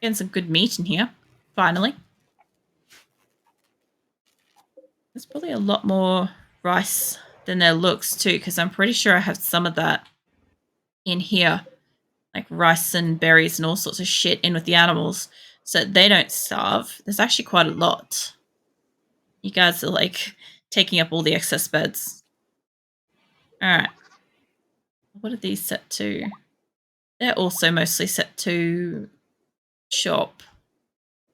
Getting some good meat in here, finally. There's probably a lot more rice than there looks too, because I'm pretty sure I have some of that in here. Like rice and berries and all sorts of shit in with the animals so that they don't starve. There's actually quite a lot. You guys are like taking up all the excess beds. Alright. What are these set to? They're also mostly set to shop.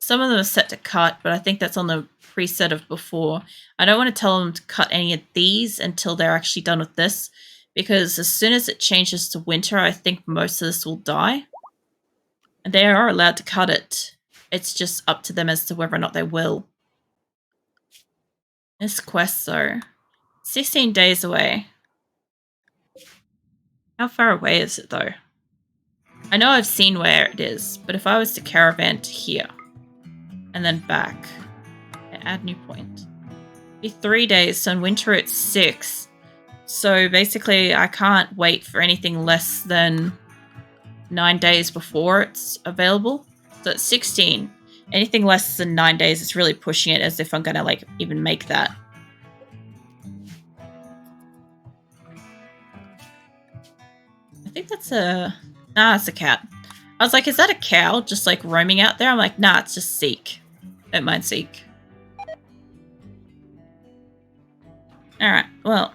Some of them are set to cut, but I think that's on the preset of before. I don't want to tell them to cut any of these until they're actually done with this, because as soon as it changes to winter, I think most of this will die. And they are allowed to cut it. It's just up to them as to whether or not they will. This quest, though, 16 days away. How far away is it, though? I know I've seen where it is, but if I was to caravan to here, and then back, and add new point, it'd be 3 days, so in winter it's 6. So basically I can't wait for anything less than 9 days before it's available. So it's 16. Anything less than 9 days is really pushing it, as if I'm gonna like even make that. I think that's a... Nah, it's a cat. I was like, is that a cow just like roaming out there? I'm like, nah, it's just Seek. Don't mind Seek. Alright, well,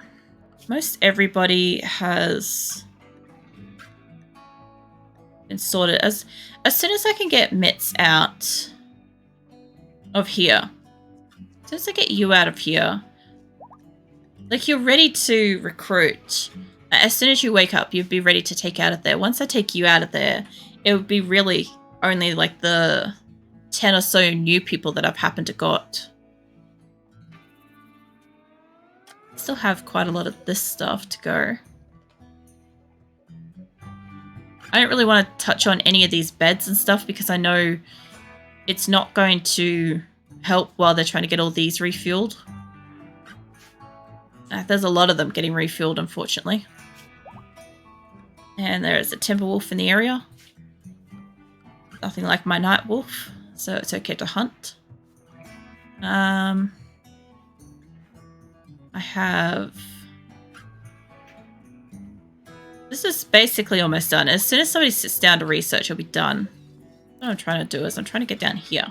most everybody has been sorted. As soon as I can get Mitts out of here, as soon as I get you out of here, like, you're ready to recruit. As soon as you wake up, you'd be ready to take out of there. Once I take you out of there, it would be really only like the 10 or so new people that I've happened to got. Still have quite a lot of this stuff to go. I don't really want to touch on any of these beds and stuff because I know it's not going to help while they're trying to get all these refueled. There's a lot of them getting refueled, unfortunately. And there is a timber wolf in the area. Nothing like my night wolf, so it's okay to hunt. I have... This is basically almost done. As soon as somebody sits down to research, it'll be done. What I'm trying to do is I'm trying to get down here.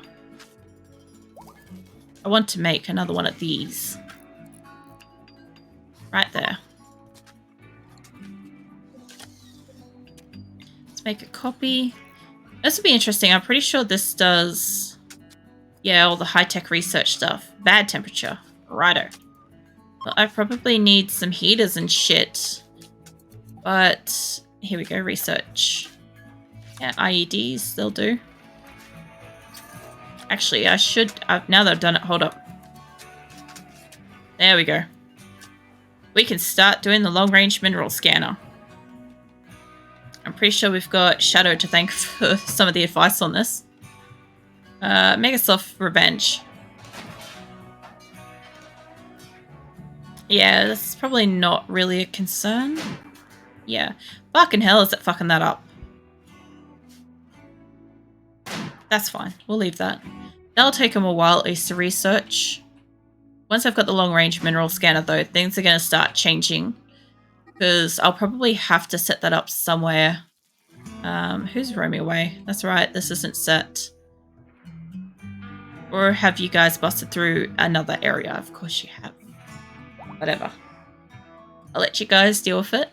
I want to make another one of these. Right there. Let's make a copy. This will be interesting. I'm pretty sure this does... Yeah, all the high-tech research stuff. Bad temperature. Righto. Well, I probably need some heaters and shit. But here we go, research. Yeah, IEDs, they'll do. Actually, I should... now that I've done it, hold up. There we go. We can start doing the long-range mineral scanner. I'm pretty sure we've got Shadow to thank for some of the advice on this. Megasoft Revenge. Yeah, that's probably not really a concern. Yeah. Fucking hell is it fucking that up. That's fine. We'll leave that. That'll take them a while at least to research. Once I've got the long-range mineral scanner, though, things are going to start changing. Because I'll probably have to set that up somewhere. Who's roaming away? That's right, this isn't set. Or have you guys busted through another area? Of course you have. Whatever. I'll let you guys deal with it.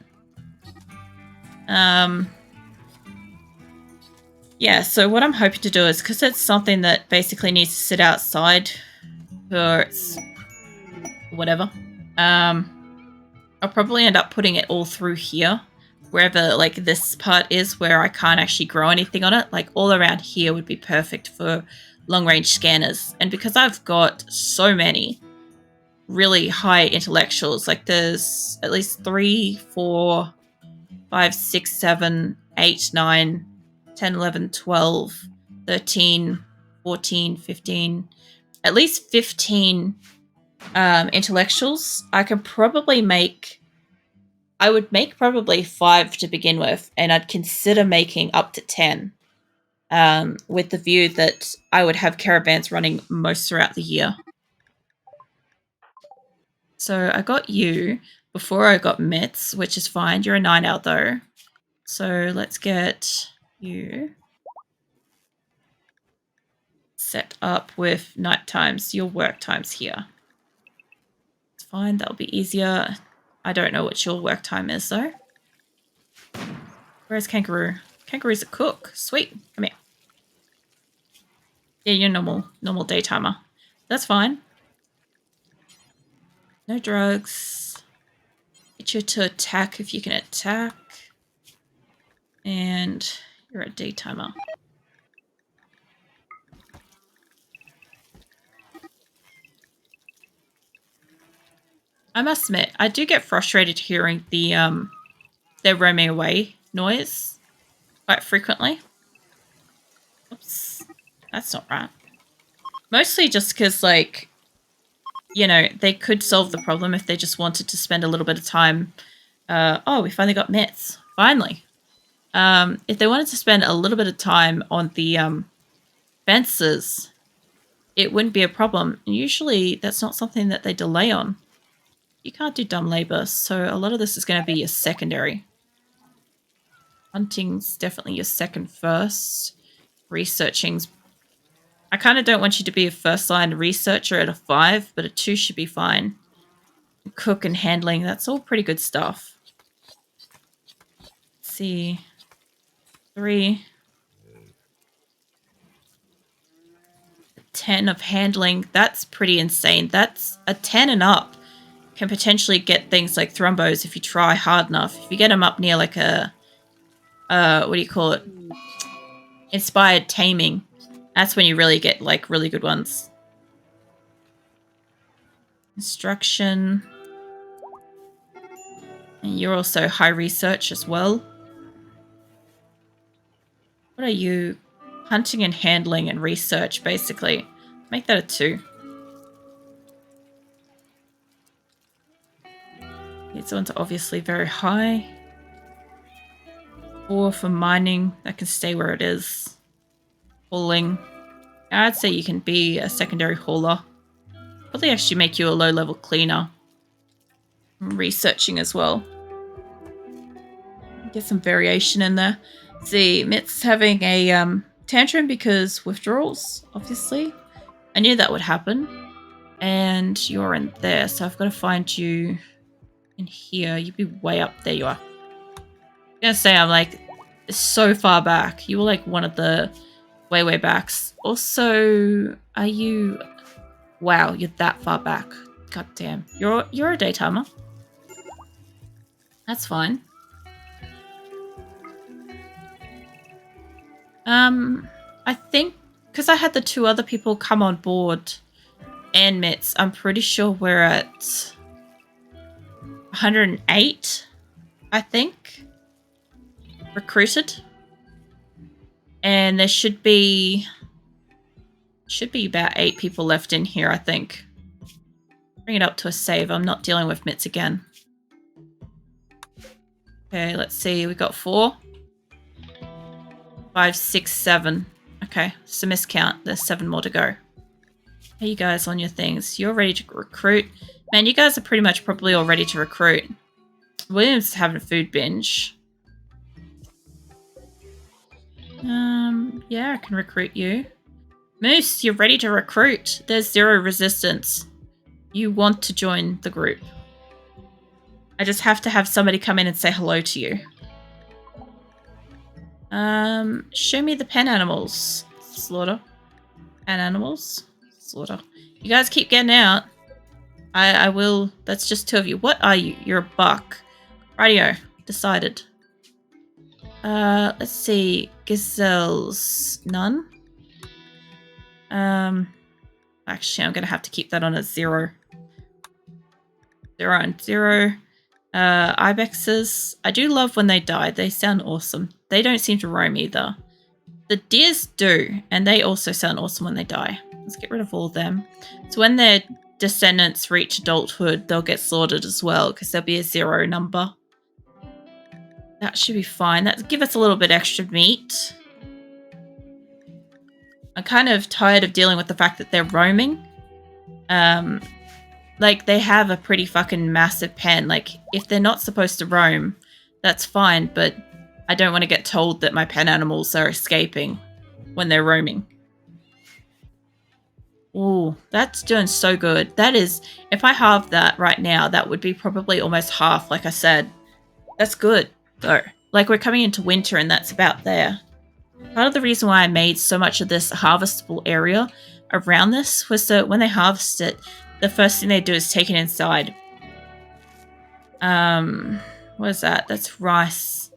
Yeah, so what I'm hoping to do is, because it's something that basically needs to sit outside for its whatever, I'll probably end up putting it all through here, wherever like this part is where I can't actually grow anything on it. Like all around here would be perfect for long-range scanners. And because I've got so many really high intellectuals, like there's at least 3, 4, 5, 6, 7, 8, 9, 10, 11, 12, 13, 14, 15, at least 15 intellectuals. I could probably make... I would make probably 5 to begin with, and I'd consider making up to 10. with the view that I would have caravans running most throughout the year. So I got you before I got Mitts, which is fine. You're a 9 out though. So let's get you set up with night times, your work times here. It's fine, that'll be easier. I don't know what your work time is though. Where's Kangaroo? Kangaroo's a cook. Sweet. Come here. Yeah, you're normal daytimer. That's fine. No drugs. Get you to attack if you can attack. And you're a daytimer. I must admit, I do get frustrated hearing the their roaming away noise quite frequently. Oops, that's not right. Mostly just because, like, you know, they could solve the problem if they just wanted to spend a little bit of time. Oh, we finally got Mitts. Finally. If they wanted to spend a little bit of time on the fences, it wouldn't be a problem. And usually that's not something that they delay on. You can't do dumb labor, so a lot of this is going to be your secondary. Hunting's definitely your second first. Researching's... I kind of don't want you to be a first-line researcher at a 5, but a 2 should be fine. Cook and handling, that's all pretty good stuff. Let's see. 3. 10 of handling, that's pretty insane. That's a 10 and up. Can potentially get things like thrombos if you try hard enough. If you get them up near like a, what do you call it? Inspired taming. That's when you really get like really good ones. Instruction. And you're also high research as well. What are you? Hunting and handling and research, basically. Make that a 2. These ones are obviously very high. 4 for mining. That can stay where it is. Hauling. I'd say you can be a secondary hauler. Probably actually make you a low-level cleaner. Researching as well. Get some variation in there. See, Mitt's having a tantrum because withdrawals, obviously. I knew that would happen. And you're in there, so I've got to find you in here. You'd be way up. There you are. I'm gonna say I'm like so far back. You were like one of the way backs. Also, are you... Wow, you're that far back. God damn. You're a daytimer. That's fine. I think because I had the 2 other people come on board and Mitts, I'm pretty sure we're at 108, I think, recruited. And there should be about 8 people left in here, I think. Bring it up to a save. I'm not dealing with Mitts again. Okay, let's see. We got 4. 5, 6, 7. Okay, it's a miscount. There's 7 more to go. Hey, you guys on your things. You're ready to recruit. Man, you guys are pretty much probably all ready to recruit. William's is having a food binge. Yeah, I can recruit you. Moose, you're ready to recruit. There's 0 resistance. You want to join the group. I just have to have somebody come in and say hello to you. Show me the pen animals. Slaughter. Pen animals. Slaughter. You guys keep getting out. I will. That's just 2 of you. What are you? You're a buck. Rightio. Decided. Let's see. Gazelles. None. Actually, I'm going to have to keep that on a 0. 0 and 0. Ibexes. I do love when they die. They sound awesome. They don't seem to roam either. The deers do, and they also sound awesome when they die. Let's get rid of all of them. So when their descendants reach adulthood, they'll get slaughtered as well, because there'll be a 0 number. That should be fine. That'll give us a little bit extra meat. I'm kind of tired of dealing with the fact that they're roaming. Like, they have a pretty fucking massive pen. Like, if they're not supposed to roam, that's fine, but I don't want to get told that my pen animals are escaping when they're roaming. Ooh, that's doing so good. That is, if I halved that right now, that would be probably almost half, like I said. That's good, though. Like, we're coming into winter and that's about there. Part of the reason why I made so much of this harvestable area around this was so when they harvest it, the first thing they do is take it inside. What is that? That's rice.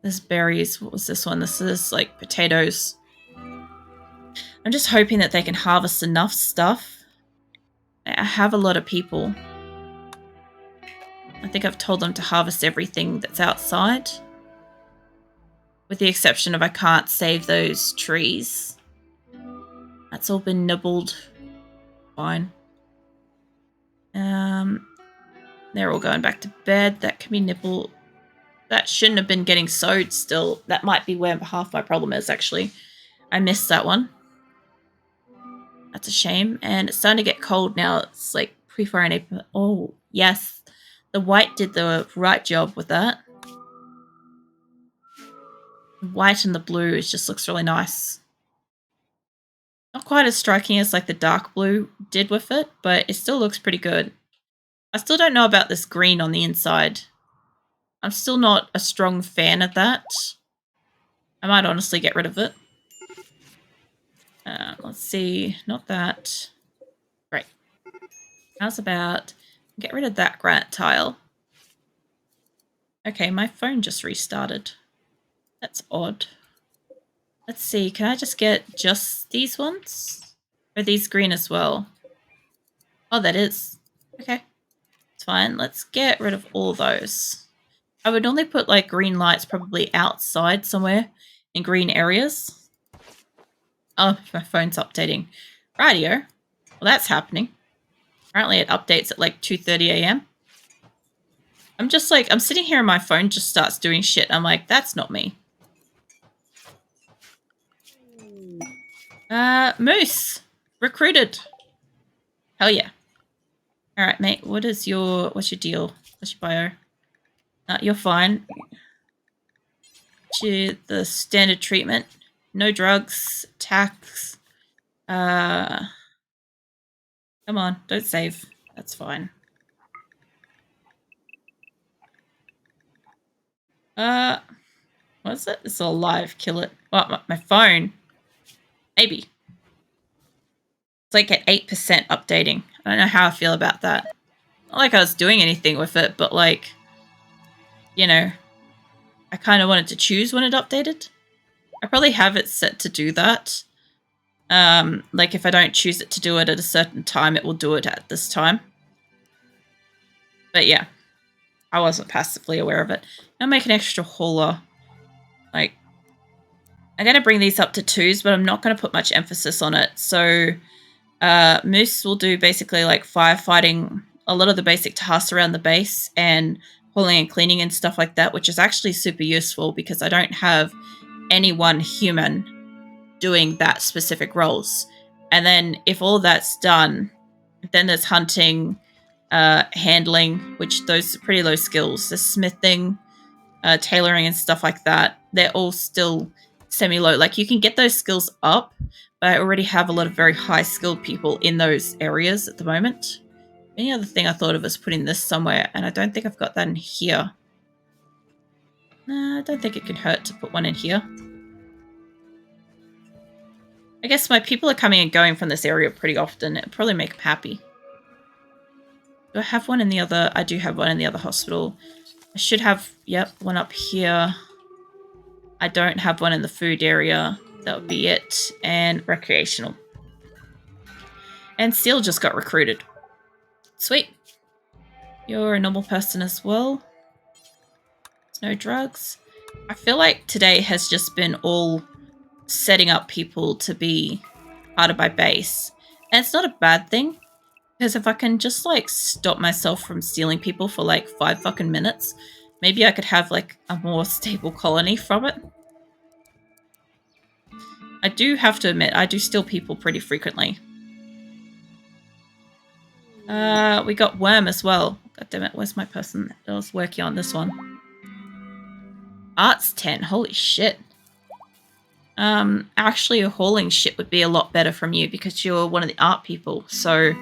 There's berries. What was this one? This is like potatoes. I'm just hoping that they can harvest enough stuff. I have a lot of people. I think I've told them to harvest everything that's outside. With the exception of I can't save those trees. That's all been nibbled. Fine. They're all going back to bed. That can be nibbled. That shouldn't have been getting sowed still. That might be where half my problem is, actually. I missed that one. That's a shame. And it's starting to get cold now. It's like pre-fire in April. Oh, yes. The white did the right job with that. The white and the blue, it just looks really nice. Not quite as striking as like the dark blue did with it, but it still looks pretty good. I still don't know about this green on the inside. I'm still not a strong fan of that. I might honestly get rid of it. Let's see. Not that. Great. How's about get rid of that granite tile? Okay, my phone just restarted. That's odd. Let's see. Can I just get just these ones? Or these green as well? Oh, that is. Okay. It's fine. Let's get rid of all those. I would only put like green lights probably outside somewhere in green areas. Oh, my phone's updating. Rightio. Well, that's happening. Apparently it updates at like 2:30 a.m. I'm just like, I'm sitting here and my phone just starts doing shit. I'm like, that's not me. Moose. Recruited. Hell yeah. Alright, mate. What's your deal? What's your bio? You're fine. To the standard treatment. No drugs. Tax. Come on, don't save. That's fine. What is it? It's all live. Kill it. What? My phone? Maybe. It's like at 8% updating. I don't know how I feel about that. Not like I was doing anything with it, but like, you know, I kind of wanted to choose when it updated. I probably have it set to do that. Like if I don't choose it to do it at a certain time, it will do it at this time. But yeah, I wasn't passively aware of it. I'll make an extra hauler. Like, I'm going to bring these up to 2s, but I'm not going to put much emphasis on it. So, Moose will do basically like firefighting, a lot of the basic tasks around the base, and hauling and cleaning and stuff like that, which is actually super useful because I don't have any one human doing that specific roles. And then if all that's done, then there's hunting, handling, which those are pretty low skills. There's smithing, tailoring and stuff like that. They're all still semi-low. Like you can get those skills up, but I already have a lot of very high skilled people in those areas at the moment. Any other thing I thought of was putting this somewhere, and I don't think I've got that in here. I don't think it could hurt to put one in here. I guess my people are coming and going from this area pretty often. It'd probably make them happy. Do I have one in the other? I do have one in the other hospital. I should have, yep, one up here. I don't have one in the food area. That would be it. And recreational. And Steel just got recruited. Sweet. You're a normal person as well. There's no drugs. I feel like today has just been all setting up people to be part of my base. And it's not a bad thing. Because if I can just like stop myself from stealing people for like 5 fucking minutes, maybe I could have like a more stable colony from it. I do have to admit, I do steal people pretty frequently. We got worm as well. God damn it, where's my person that was working on this one? Arts 10, holy shit. Actually hauling shit would be a lot better from you because you're one of the art people, so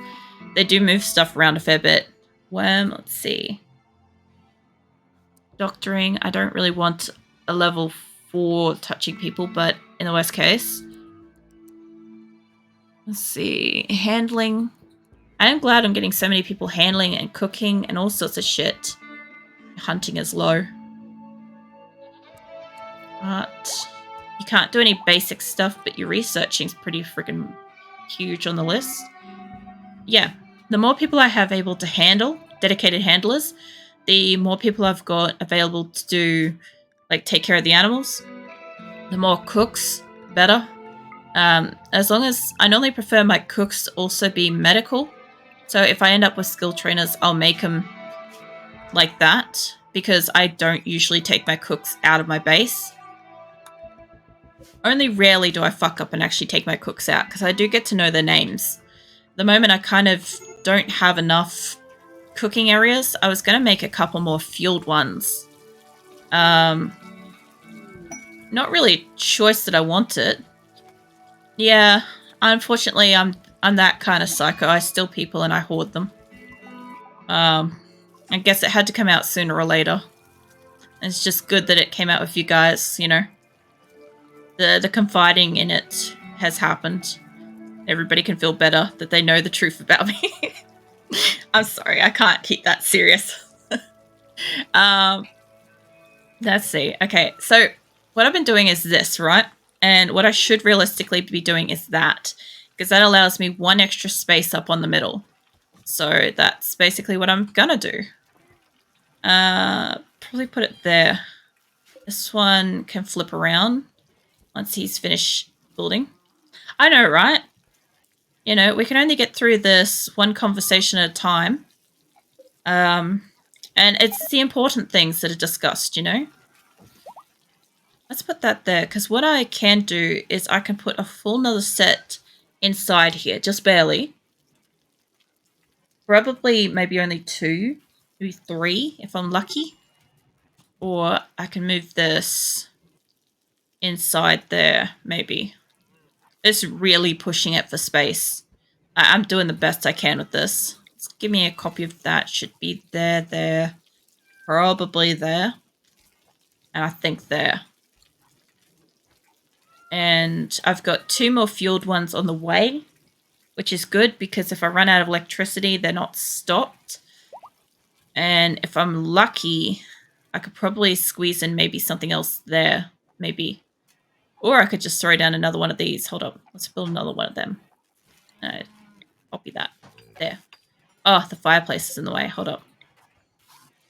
they do move stuff around a fair bit. Worm, let's see. Doctoring, I don't really want a level 4 touching people, but in the worst case. Let's see, handling. I am glad I'm getting so many people handling and cooking and all sorts of shit. Hunting is low. But you can't do any basic stuff, but your researching is pretty freaking huge on the list. Yeah, the more people I have able to handle, dedicated handlers, the more people I've got available to do, like, take care of the animals. The more cooks, better. As long as I normally prefer my cooks to also be medical. So if I end up with skill trainers, I'll make them like that because I don't usually take my cooks out of my base. Only rarely do I fuck up and actually take my cooks out because I do get to know their names. At the moment, I kind of don't have enough cooking areas. I was going to make a couple more fueled ones. Not really a choice that I wanted. Yeah, unfortunately, I'm that kind of psycho. I steal people and I hoard them. I guess it had to come out sooner or later. It's just good that it came out with you guys, you know. The confiding in it has happened. Everybody can feel better that they know the truth about me. I'm sorry, I can't keep that serious. Let's see. Okay, so what I've been doing is this, right? And what I should realistically be doing is that, because that allows me one extra space up on the middle. So that's basically what I'm gonna do. Probably put it there. This one can flip around once he's finished building. I know, right? You know, we can only get through this one conversation at a time. And it's the important things that are discussed, you know? Let's put that there, because what I can do is I can put a full nother set inside here, just barely. Probably maybe only 2, maybe 3 if I'm lucky. Or I can move this inside there, maybe. It's really pushing it for space. I'm doing the best I can with this. Let's give me a copy of that. Should be there, probably there. And I think there. And I've got 2 more fueled ones on the way, which is good because if I run out of electricity, they're not stopped. And if I'm lucky, I could probably squeeze in maybe something else there, maybe. Or I could just throw down another one of these. Hold up. Let's build another one of them. Copy that. There. Oh, the fireplace is in the way. Hold up.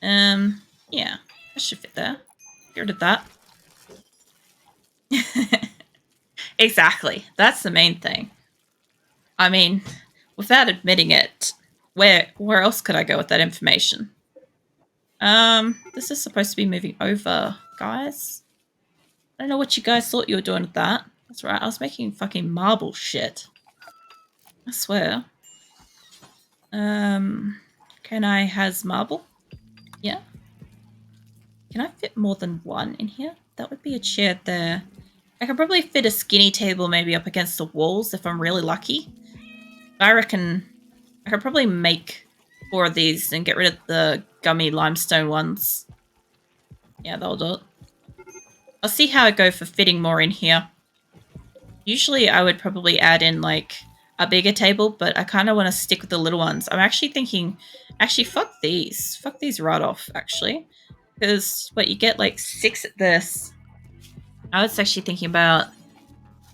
Yeah. That should fit there. Get rid of that. Exactly. That's the main thing. I mean, without admitting it, where else could I go with that information? This is supposed to be moving over, guys. I don't know what you guys thought you were doing with that. That's right, I was making fucking marble shit. I swear. Can I has marble? Yeah. Can I fit more than one in here? That would be a chair there. I could probably fit a skinny table maybe up against the walls if I'm really lucky. I reckon I could probably make 4 of these and get rid of the gummy limestone ones. Yeah, that'll do it. I'll see how I go for fitting more in here. Usually I would probably add in like a bigger table, but I kind of want to stick with the little ones. I'm actually thinking, actually fuck these. Fuck these right off, actually. Because what, you get like 6 at this. I was actually thinking about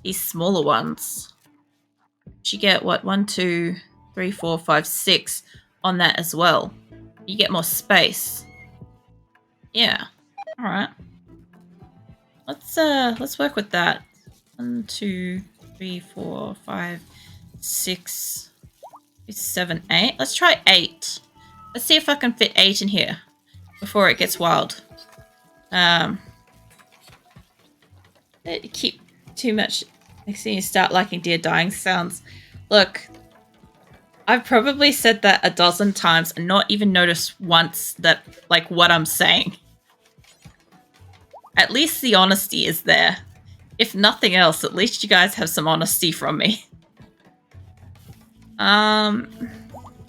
these smaller ones. You get what, 1, 2, 3, 4, 5, 6 on that as well. You get more space. Yeah. All right. Let's work with that. 1, 2, 3, 4, 5, 6, 7, 8. Let's try 8. Let's see if I can fit 8 in here before it gets wild. Keep too much. Next thing you start liking deer dying sounds. Look, I've probably said that a dozen times and not even noticed once that, like, what I'm saying. At least the honesty is there. If nothing else, at least you guys have some honesty from me.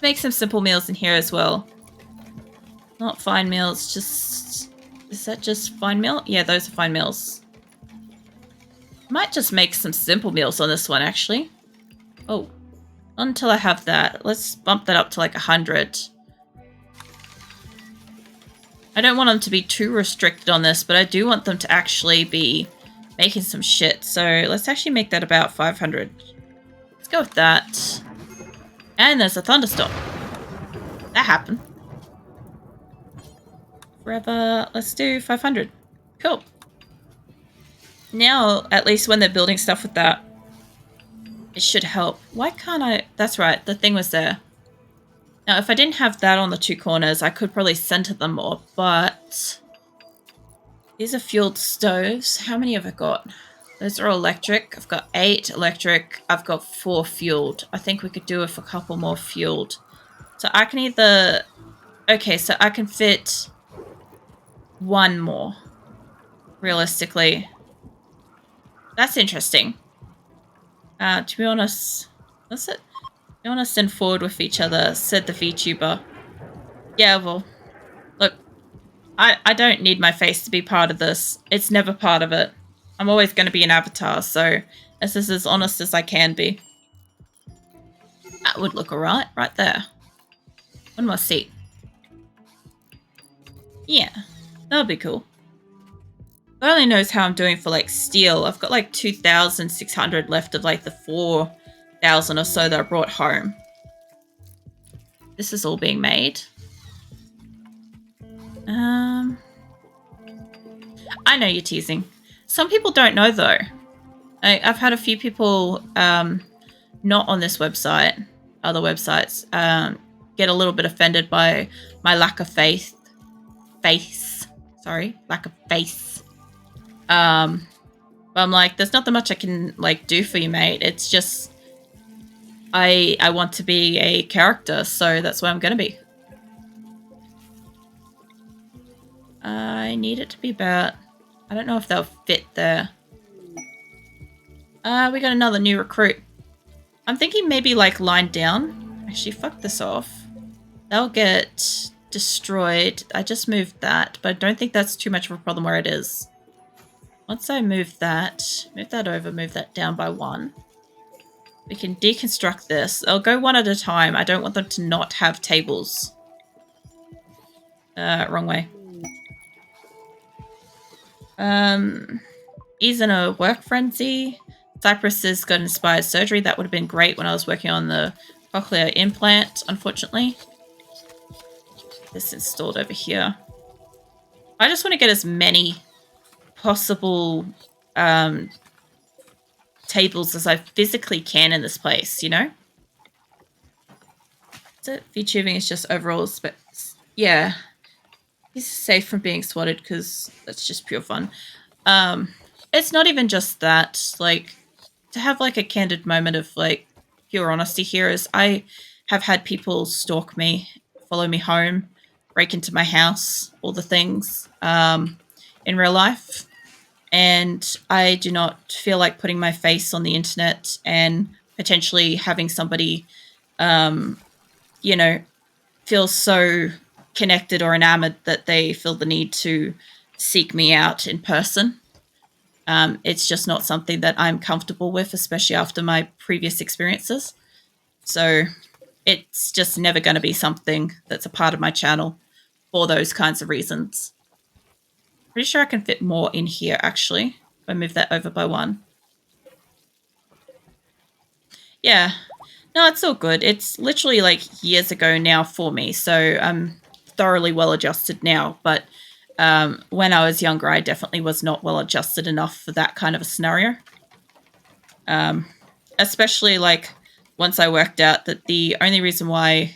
Make some simple meals in here as well. Not fine meals, just... Is that just fine meal? Yeah, those are fine meals. Might just make some simple meals on this one, actually. Oh, not until I have that. Let's bump that up to like 100. I don't want them to be too restricted on this, but I do want them to actually be making some shit. So let's actually make that about 500. Let's go with that. And there's a thunderstorm. That happened. Forever. Let's do 500. Cool. Now, at least when they're building stuff with that, it should help. Why can't I? That's right. The thing was there. Now, if I didn't have that on the two corners, I could probably center them more, but these are fueled stoves. How many have I got? Those are electric. I've got 8 electric. I've got 4 fueled. I think we could do with a couple more fueled. So I can either... Okay, so I can fit 1 more, realistically. That's interesting. To be honest... What's it? You want to send forward with each other, said the VTuber. Yeah, well, look, I don't need my face to be part of this. It's never part of it. I'm always going to be an avatar, so this is as honest as I can be. That would look alright, right there. One more seat. Yeah, that would be cool. God only knows how I'm doing for, like, steel. I've got, like, 2,600 left of, like, the 4,000 or so that I brought home. This is all being made. I know you're teasing. Some people don't know, though. I've had a few people, not on this website, other websites, get a little bit offended by my lack of faith. Lack of faith. But I'm like, there's not that much I can, like, do for you, mate. It's just... I want to be a character, so that's where I'm going to be. I need it to be about... I don't know if they'll fit there. We got another new recruit. I'm thinking maybe, like, line down. Actually, fuck this off. They'll get destroyed. I just moved that, but I don't think that's too much of a problem where it is. Once I move that over, move that down by 1. We can deconstruct this. I'll go one at a time. I don't want them to not have tables. Wrong way. He's in a work frenzy. Cypress has got inspired surgery. That would have been great when I was working on the cochlear implant, unfortunately. This installed over here. I just want to get as many possible tables as I physically can in this place, you know? Is it? VTubing is just overall, but yeah. He's safe from being swatted because that's just pure fun. It's not even just that. Like, to have, like, a candid moment of, like, pure honesty here is I have had people stalk me, follow me home, break into my house, all the things, in real life. And I do not feel like putting my face on the internet and potentially having somebody, you know, feel so connected or enamored that they feel the need to seek me out in person. It's just not something that I'm comfortable with, especially after my previous experiences. So it's just never going to be something that's a part of my channel for those kinds of reasons. Pretty sure I can fit more in here, actually, if I move that over by 1. Yeah. No, it's all good. It's literally, like, years ago now for me, so I'm thoroughly well-adjusted now. But when I was younger, I definitely was not well-adjusted enough for that kind of a scenario. Especially, like, once I worked out that the only reason why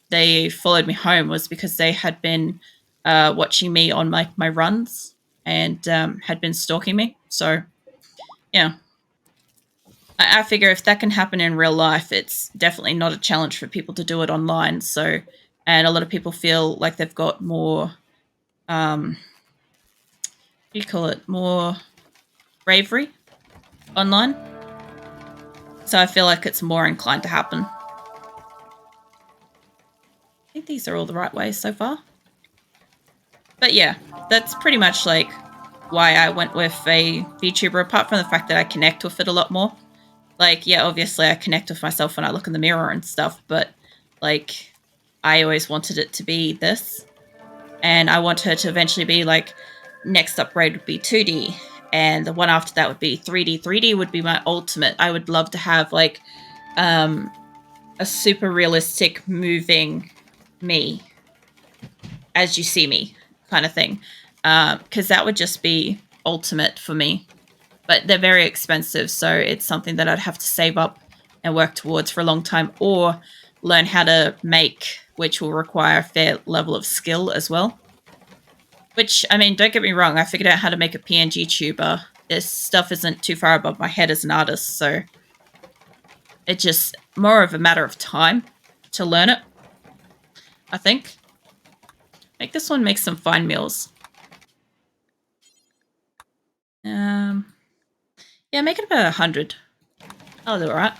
they followed me home was because they had been... watching me on my runs and had been stalking me. So Yeah. I figure if that can happen in real life, it's definitely not a challenge for people to do it online. So, and a lot of people feel like they've got more, what do you call it, more bravery online. So I feel like it's more inclined to happen. I think these are all the right ways so far. But yeah, that's pretty much like why I went with a VTuber, apart from the fact that I connect with it a lot more. Like, yeah, obviously I connect with myself when I look in the mirror and stuff, but like I always wanted it to be this. And I want her to eventually be like, next upgrade would be 2D, and the one after that would be 3D. 3D would be my ultimate. I would love to have like a super realistic moving me as you see me kind of thing, because that would just be ultimate for me. But they're very expensive, so it's something that I'd have to save up and work towards for a long time, or learn how to make, which will require a fair level of skill as well. Which, I mean, don't get me wrong, I figured out how to make a PNG tuber. This stuff isn't too far above my head as an artist, so it's just more of a matter of time to learn it, I think. Make this one make some fine meals. Yeah, make it about 100. I'll do alright.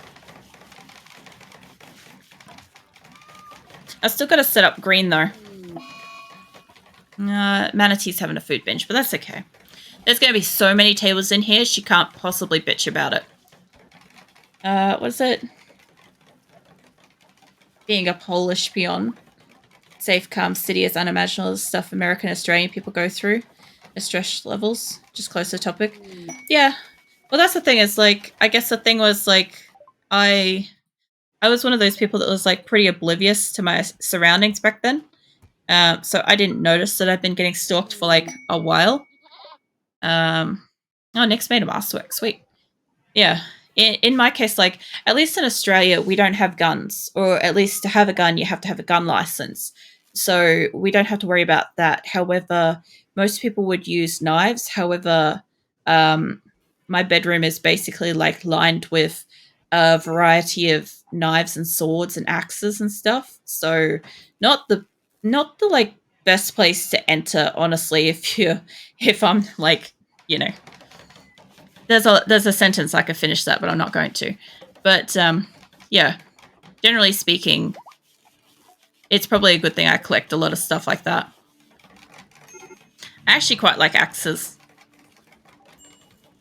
I've still got to set up green, though. Manatee's having a food binge, but that's okay. There's going to be so many tables in here, she can't possibly bitch about it. What is it? Being a Polish peon. Safe, calm city is unimaginable stuff American and Australian people go through. The stress levels. Just close to the topic. Yeah. Well, that's the thing is, like, I guess the thing was, like, I was one of those people that was, like, pretty oblivious to my surroundings back then. So I didn't notice that I've been getting stalked for, like, a while. Oh, Nick's made a masterwork. Sweet. Yeah. In my case, like, at least in Australia, we don't have guns. Or at least to have a gun, you have to have a gun license. So we don't have to worry about that. However, most people would use knives. However, my bedroom is basically, like, lined with a variety of knives and swords and axes and stuff. So not the like best place to enter, honestly, if I'm like, you know, there's a sentence I could finish that, but I'm not going to. But yeah, generally speaking, it's probably a good thing I collect a lot of stuff like that. I actually quite like axes.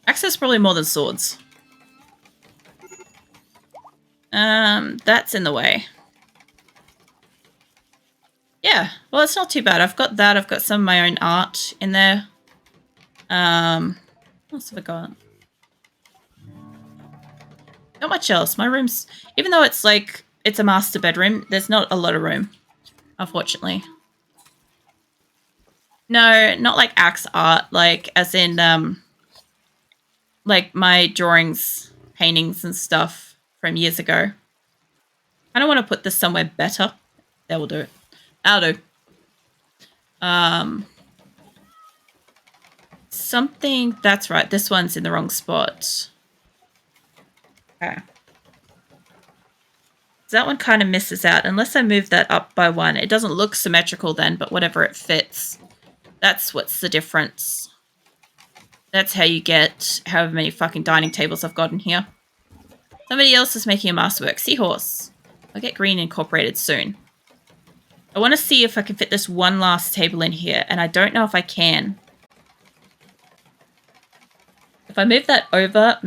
Axes probably more than swords. That's in the way. Yeah, well, it's not too bad. I've got that. I've got some of my own art in there. What else have I got? Not much else. My room's, even though it's like, it's a master bedroom, there's not a lot of room, unfortunately. No, not like axe art, like as in, like my drawings, paintings and stuff from years ago. I don't want to put this somewhere better. That will do it. That'll do. Something, that's right, this one's in the wrong spot. Okay. So that one kind of misses out. Unless I move that up by 1. It doesn't look symmetrical then, but whatever, it fits. That's what's the difference. That's how you get however many fucking dining tables I've got in here. Somebody else is making a masterwork. Seahorse. I'll get green incorporated soon. I want to see if I can fit this one last table in here, and I don't know if I can. If I move that over,